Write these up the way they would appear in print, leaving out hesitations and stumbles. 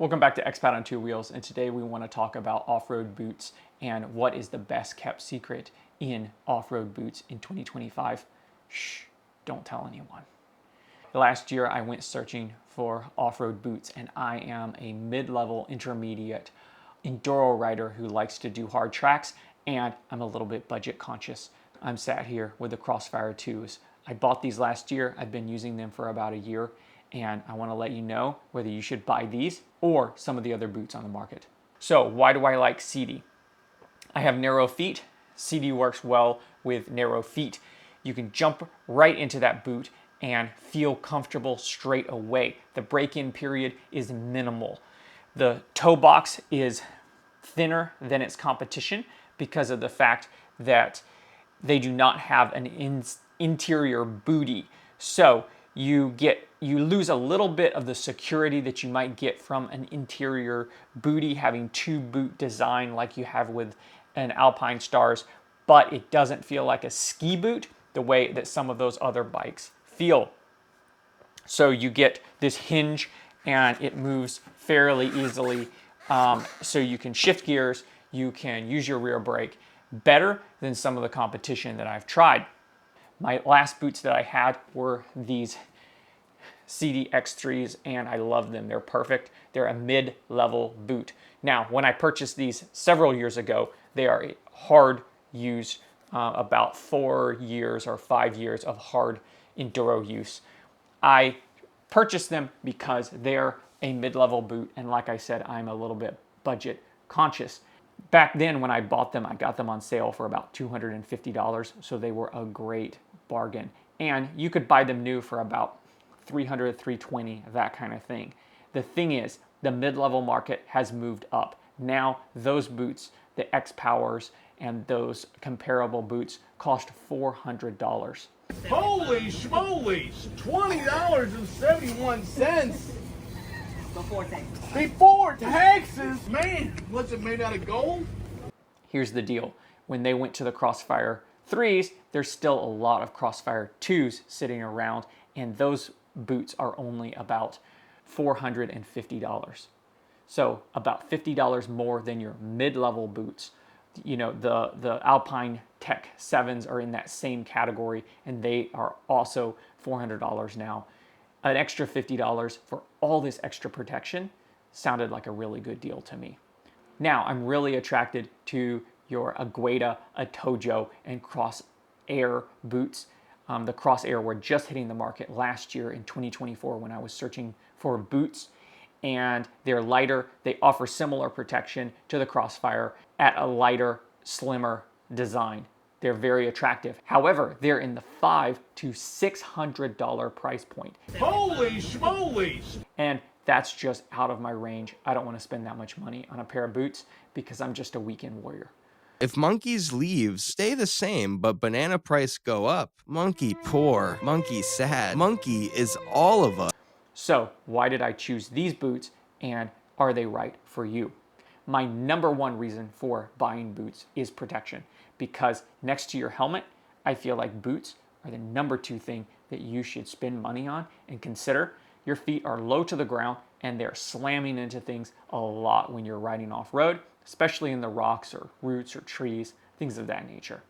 Welcome back to Expat on Two Wheels, and today we want to talk about off-road boots and what is the best kept secret in off-road boots in 2025. Shh, don't tell anyone. Last year I went searching for off-road boots, and I am a mid-level intermediate enduro rider who likes to do hard tracks, and I'm a little bit budget conscious. I'm sat here with the Crossfire 2s. I bought these last year. I've been using them for about a year, and I want to let you know whether you should buy these or some of the other boots on the market. So why do I like SIDI? I have narrow feet. SIDI works well with narrow feet. You can jump right into that boot and feel comfortable straight away. The break-in period is minimal. The toe box is thinner than its competition because of the fact that they do not have an interior booty. So you lose a little bit of the security that you might get from an interior booty, having two boot design like you have with an Alpine Stars, but it doesn't feel like a ski boot the way that some of those other bikes feel. So you get this hinge and it moves fairly easily. So you can shift gears, you can use your rear brake better than some of the competition that I've tried. My last boots that I had were these SIDI X3s, and I love them. They're perfect. They're a mid-level boot. Now, when I purchased these several years ago, they are hard used, about 4 years or 5 years of hard enduro use. I purchased them because they're a mid-level boot, and like I said, I'm a little bit budget conscious. Back then when I bought them, I got them on sale for about $250, so they were a great bargain. And you could buy them new for about $300, $320, that kind of thing. The thing is, the mid-level market has moved up. Now those boots, the X Powers and those comparable boots, cost $400. Holy schmolies! $20.71. Before taxes. Before taxes, man. Was it made out of gold? Here's the deal. When they went to the Crossfire 3s, there's still a lot of Crossfire 2s sitting around, and those boots are only about $450. So about $50 more than your mid-level boots. You know, the Alpine Tech 7s are in that same category, and they are also $400 now. An extra $50 for all this extra protection sounded like a really good deal to me. Now, I'm really attracted to your Agueda, Atojo, and Crossair boots. The Crossair were just hitting the market last year in 2024 when I was searching for boots, and they're lighter. They offer similar protection to the Crossfire at a lighter, slimmer design. They're very attractive. However, they're in the $500 to $600 price point. Holy schmolies! And that's just out of my range. I don't want to spend that much money on a pair of boots because I'm just a weekend warrior. If monkeys' leaves stay the same, but banana price go up, monkey poor, monkey sad, monkey is all of us. So why did I choose these boots, and are they right for you? My number one reason for buying boots is protection, because next to your helmet, I feel like boots are the number 2 thing that you should spend money on and consider. Your feet are low to the ground and they're slamming into things a lot when you're riding off-road, especially in the rocks or roots or trees, things of that nature.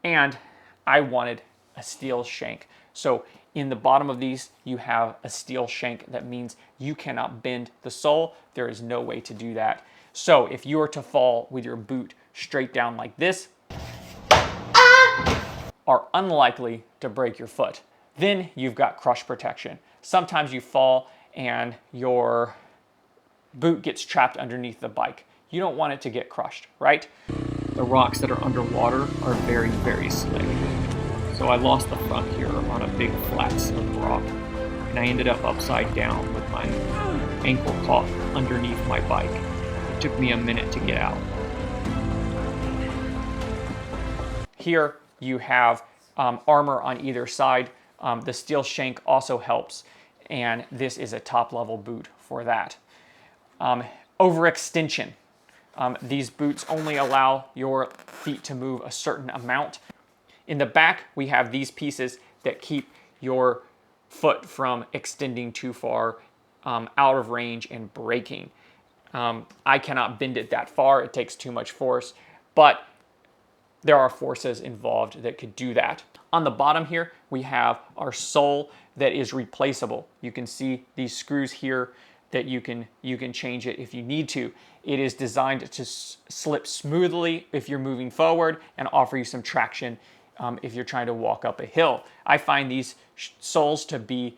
And I wanted a steel shank. So in the bottom of these, you have a steel shank. That means you cannot bend the sole. There is no way to do that. So if you were to fall with your boot straight down like this, are unlikely to break your foot. Then you've got crush protection. Sometimes you fall and your boot gets trapped underneath the bike. You don't want it to get crushed, right? The rocks that are underwater are very, very slick. So I lost the front here on a big flats of rock, and I ended up upside down with my ankle caught underneath my bike. It took me a minute to get out. Here you have armor on either side. The steel shank also helps, and this is a top-level boot for that. Overextension. These boots only allow your feet to move a certain amount. In the back, we have these pieces that keep your foot from extending too far out of range and braking. I cannot bend it that far. It takes too much force, but there are forces involved that could do that. On the bottom here, we have our sole that is replaceable. You can see these screws here that you can change it if you need to. It is designed to slip smoothly if you're moving forward and offer you some traction if you're trying to walk up a hill. I find these soles to be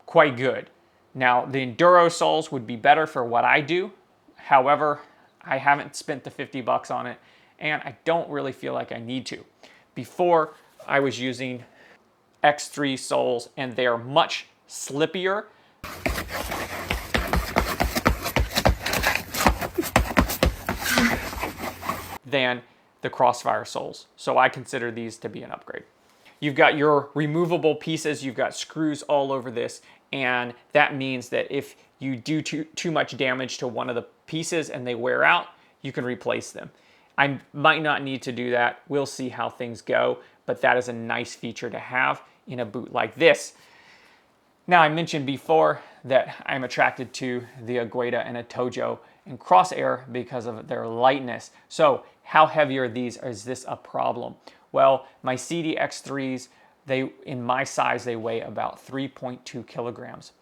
quite good. Now, the enduro soles would be better for what I do. However, I haven't spent the 50 bucks on it, and I don't really feel like I need to. Before, I was using X3 soles, and they are much slippier. Than the Crossfire soles. So I consider these to be an upgrade. You've got your removable pieces, you've got screws all over this, and that means that if you do too much damage to one of the pieces and they wear out, you can replace them. I might not need to do that. We'll see how things go, but that is a nice feature to have in a boot like this. Now, I mentioned before that I'm attracted to the Agueda and a Tojo and Crossair because of their lightness. So how heavy are these? Is this a problem? Well, my SIDI X3s, in my size, they weigh about 3.2 kilograms.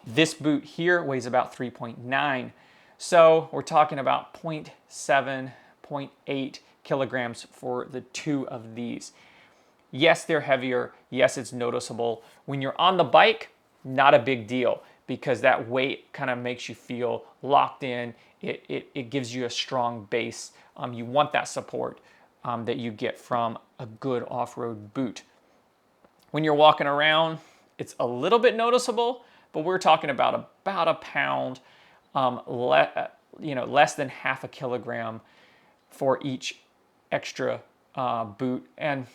This boot here weighs about 3.9. So we're talking about 0.7, 0.8 kilograms for the two of these. Yes, they're heavier. Yes, it's noticeable. When you're on the bike, not a big deal because that weight kind of makes you feel locked in. It gives you a strong base. You want that support that you get from a good off-road boot. When you're walking around, it's a little bit noticeable, but we're talking about a pound, less than half a kilogram for each extra boot, and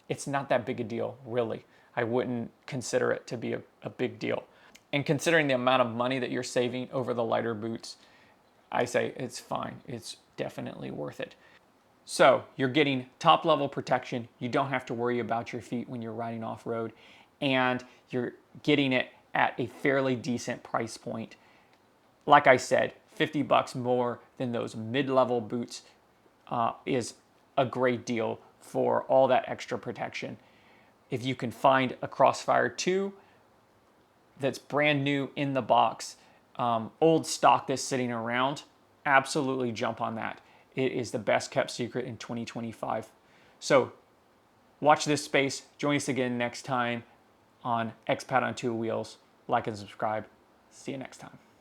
it's not that big a deal, really. I wouldn't consider it to be a big deal. And considering the amount of money that you're saving over the lighter boots, I say it's fine. It's definitely worth it. So you're getting top level protection. You don't have to worry about your feet when you're riding off-road, and you're getting it at a fairly decent price point. Like I said, 50 bucks more than those mid-level boots is a great deal for all that extra protection. If you can find a Crossfire 2 that's brand new in the box, old stock that's sitting around, absolutely jump on that. It is the best kept secret in 2025. So watch this space. Join us again next time on Expat on Two Wheels. Like and subscribe. See you next time.